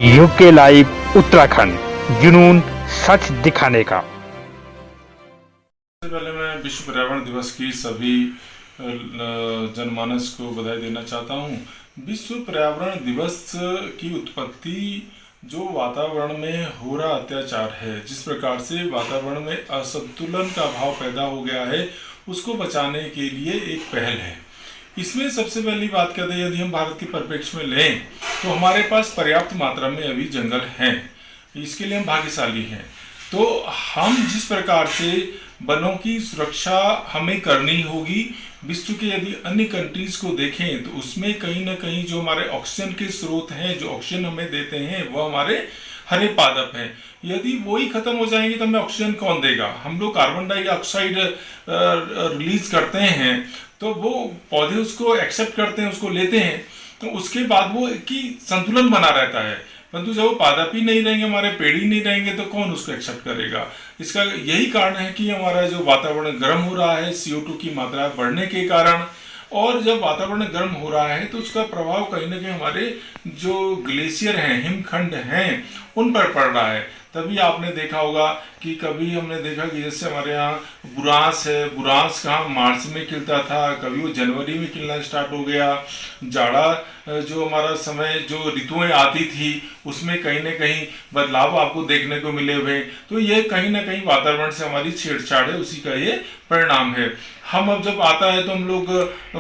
UK live Uttarakhand जुनून सच दिखाने का। सबसे पहले मैं विश्व पर्यावरण दिवस की सभी जनमानस को बधाई देना चाहता हूँ। विश्व पर्यावरण दिवस की उत्पत्ति जो वातावरण में हो रहा अत्याचार है, जिस प्रकार से वातावरण में असंतुलन का भाव पैदा हो गया है, उसको बचाने के लिए एक पहल है। इसमें सबसे पहली बात कहते हैं, यदि हम भारत के परिप्रेक्ष्य में लें तो हमारे पास पर्याप्त मात्रा में अभी जंगल हैं, इसके लिए हम भाग्यशाली हैं। तो हम जिस प्रकार से वनों की सुरक्षा हमें करनी होगी, विश्व के यदि अन्य कंट्रीज को देखें तो उसमें कहीं ना कहीं जो हमारे ऑक्सीजन के स्रोत हैं, जो ऑक्सीजन हमें देते हैं, वो हमारे हरे पादप हैं। यदि वो ही खत्म हो जाएंगे तो हमें ऑक्सीजन कौन देगा? हम लोग कार्बन डाइऑक्साइड रिलीज करते हैं, तो वो पौधे उसको एक्सेप्ट करते हैं, उसको लेते हैं, तो उसके बाद वो की संतुलन बना रहता है। परंतु जब वो पादप ही नहीं रहेंगे, हमारे पेड़ ही नहीं रहेंगे, तो कौन उसको एक्सेप्ट करेगा? इसका यही कारण है कि हमारा जो वातावरण गर्म हो रहा है CO2 की मात्रा बढ़ने के कारण। और जब वातावरण गर्म हो रहा है तो उसका प्रभाव कहीं ना कहीं हमारे जो ग्लेशियर हैं, हिमखंड हैं, उन पर पड़ रहा है। तभी आपने देखा होगा कि कभी हमने देखा कि जैसे हमारे यहाँ बुरांस है, बुरांस कहाँ मार्च में खिलता था, कभी वो जनवरी में खिलना स्टार्ट हो गया। जाड़ा जो हमारा समय, जो ऋतुएं आती थी, उसमें कहीं ना कहीं बदलाव आपको देखने को मिले हुए। तो ये कहीं ना कहीं वातावरण से हमारी छेड़छाड़ है, उसी का ये परिणाम है। हम अब जब आता है तो हम लोग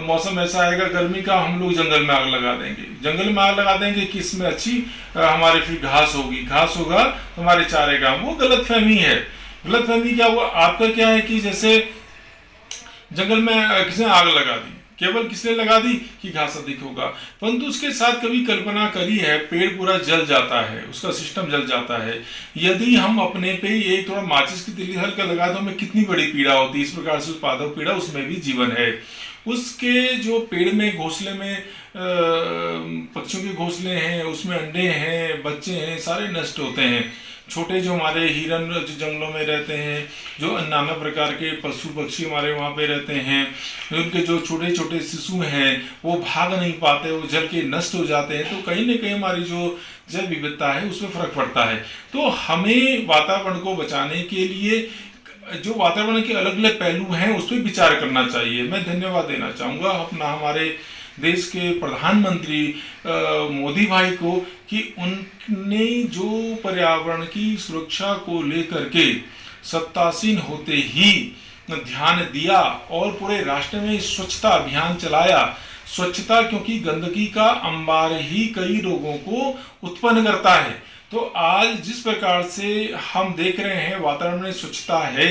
मौसम ऐसा आएगा गर्मी का, हम लोग जंगल में आग लगा देंगे। जंगल में आग लगा देंगे कि इसमें अच्छी हमारे फिर घास होगी, घास होगा तो हमारे चारे का, वो गलत फहमी है। गलत फहमी क्या हुआ आपका? क्या है कि जैसे जंगल में किसी ने आग लगा दी, केवल किसने लगा दी कि घास अधिक होगा, परंतु उसके साथ कभी कल्पना करी है पेड़ पूरा जल जाता है, उसका सिस्टम जल जाता है। यदि हम अपने पे ही एक थोड़ा माचिस की तिल्ली हल्का लगा तो हमें कितनी बड़ी पीड़ा होती है। इस प्रकार से उस पादप पीड़ा, उसमें भी जीवन है। उसके जो पेड़ में घोंसले में पक्षियों के घोंसले हैं, उसमें अंडे हैं, बच्चे हैं, सारे नष्ट होते हैं। छोटे जो हमारे हिरन जो जंगलों में रहते हैं, जो नाना प्रकार के पशु पक्षी हमारे वहाँ पे रहते हैं, उनके जो छोटे छोटे शिशु हैं वो भाग नहीं पाते, वो जल के नष्ट हो जाते हैं। तो कहीं ना कहीं हमारी जो जैव विविधता है उसमें फर्क पड़ता है। तो हमें वातावरण को बचाने के लिए जो वातावरण के अलग अलग पहलू हैं उस पर विचार करना चाहिए। मैं धन्यवाद देना चाहूँगा अपना हमारे देश के प्रधानमंत्री मोदी भाई को कि उनने जो पर्यावरण की सुरक्षा को लेकर के सत्तासीन होते ही ध्यान दिया और पूरे राष्ट्र में स्वच्छता अभियान चलाया। स्वच्छता, क्योंकि गंदगी का अंबार ही कई रोगों को उत्पन्न करता है। तो आज जिस प्रकार से हम देख रहे हैं वातावरण में स्वच्छता है,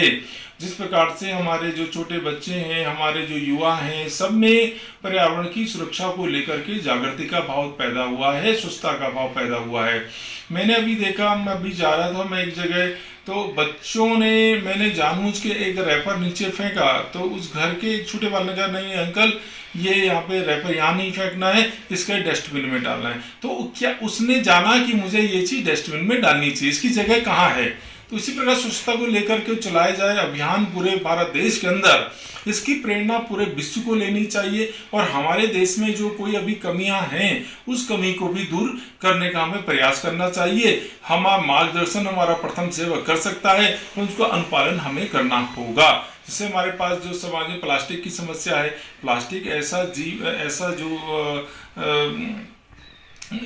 जिस प्रकार से हमारे जो छोटे बच्चे हैं, हमारे जो युवा हैं, सब में पर्यावरण की सुरक्षा को लेकर के जागृति का भाव पैदा हुआ है, स्वच्छता का भाव पैदा हुआ है। मैंने अभी देखा, मैं अभी जा रहा था मैं एक जगह, तो बच्चों ने, मैंने जानबूझ के एक रैपर नीचे फेंका, तो उस घर के एक छोटे वाले ने कहा नहीं अंकल, ये यहाँ पे रैपर यहाँ नहीं फेंकना है, इसका डस्टबिन में डालना है। तो क्या उसने जाना कि मुझे ये चीज़ डस्टबिन में डालनी चाहिए, इसकी जगह कहाँ है? तो इसी प्रकार स्वच्छता को लेकर के चलाए जाए अभियान पूरे भारत देश के अंदर, इसकी प्रेरणा पूरे विश्व को लेनी चाहिए। और हमारे देश में जो कोई अभी कमियां हैं, उस कमी को भी दूर करने का हमें प्रयास करना चाहिए। हमारा मार्गदर्शन हमारा प्रथम सेवक कर सकता है, तो उसका अनुपालन हमें करना होगा। जैसे हमारे पास जो समाज में प्लास्टिक की समस्या है, प्लास्टिक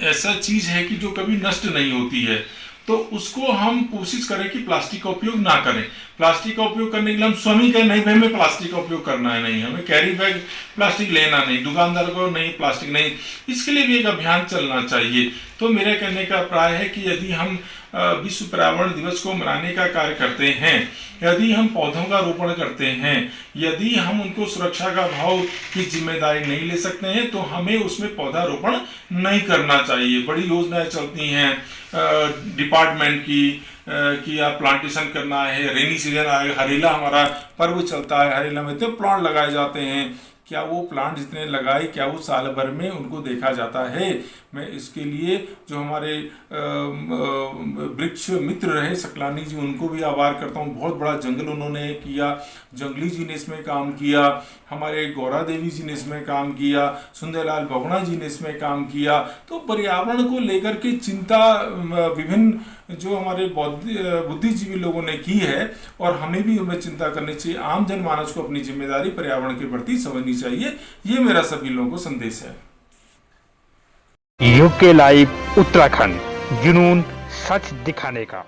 ऐसा चीज है कि जो कभी नष्ट नहीं होती है, तो उसको हम कोशिश करें कि प्लास्टिक का उपयोग ना करें। प्लास्टिक का उपयोग करने के लिए हम स्वयं ही कहें नहीं भाई हमें प्लास्टिक का उपयोग करना है, नहीं हमें कैरी बैग प्लास्टिक लेना नहीं, दुकानदार को नहीं प्लास्टिक नहीं, इसके लिए भी एक अभियान चलना चाहिए। तो मेरे कहने का अभिप्राय है कि यदि हम विश्व पर्यावरण दिवस को मनाने का कार्य करते हैं, यदि हम पौधों का रोपण करते हैं, यदि हम उनको सुरक्षा का भाव की जिम्मेदारी नहीं ले सकते हैं, तो हमें उसमें पौधारोपण नहीं करना चाहिए। बड़ी योजनाएं चलती हैं डिपार्टमेंट की कि आप प्लांटेशन करना है, रेनी सीजन आएगा, हरेला हमारा पर्व चलता है, हरेला में तो प्लांट लगाए जाते हैं क्या वो प्लांट जितने लगाए क्या वो साल भर में उनको देखा जाता है। मैं इसके लिए जो हमारे वृक्ष मित्र रहे सकलानी जी, उनको भी आभार करता हूँ। बहुत बड़ा जंगल उन्होंने किया, जंगली जी ने इसमें काम किया, हमारे गौरा देवी जी ने इसमें काम किया, सुंदरलाल बहुगुणा जी ने इसमें काम किया। तो पर्यावरण को लेकर के चिंता विभिन्न जो हमारे बुद्धिजीवी लोगों ने की है, और हमें भी उनमें चिंता करनी चाहिए। आम जनमानस को अपनी जिम्मेदारी पर्यावरण के प्रति समझनी चाहिए। ये मेरा सभी लोगों को संदेश है। यूके लाइव उत्तराखंड, जुनून सच दिखाने का।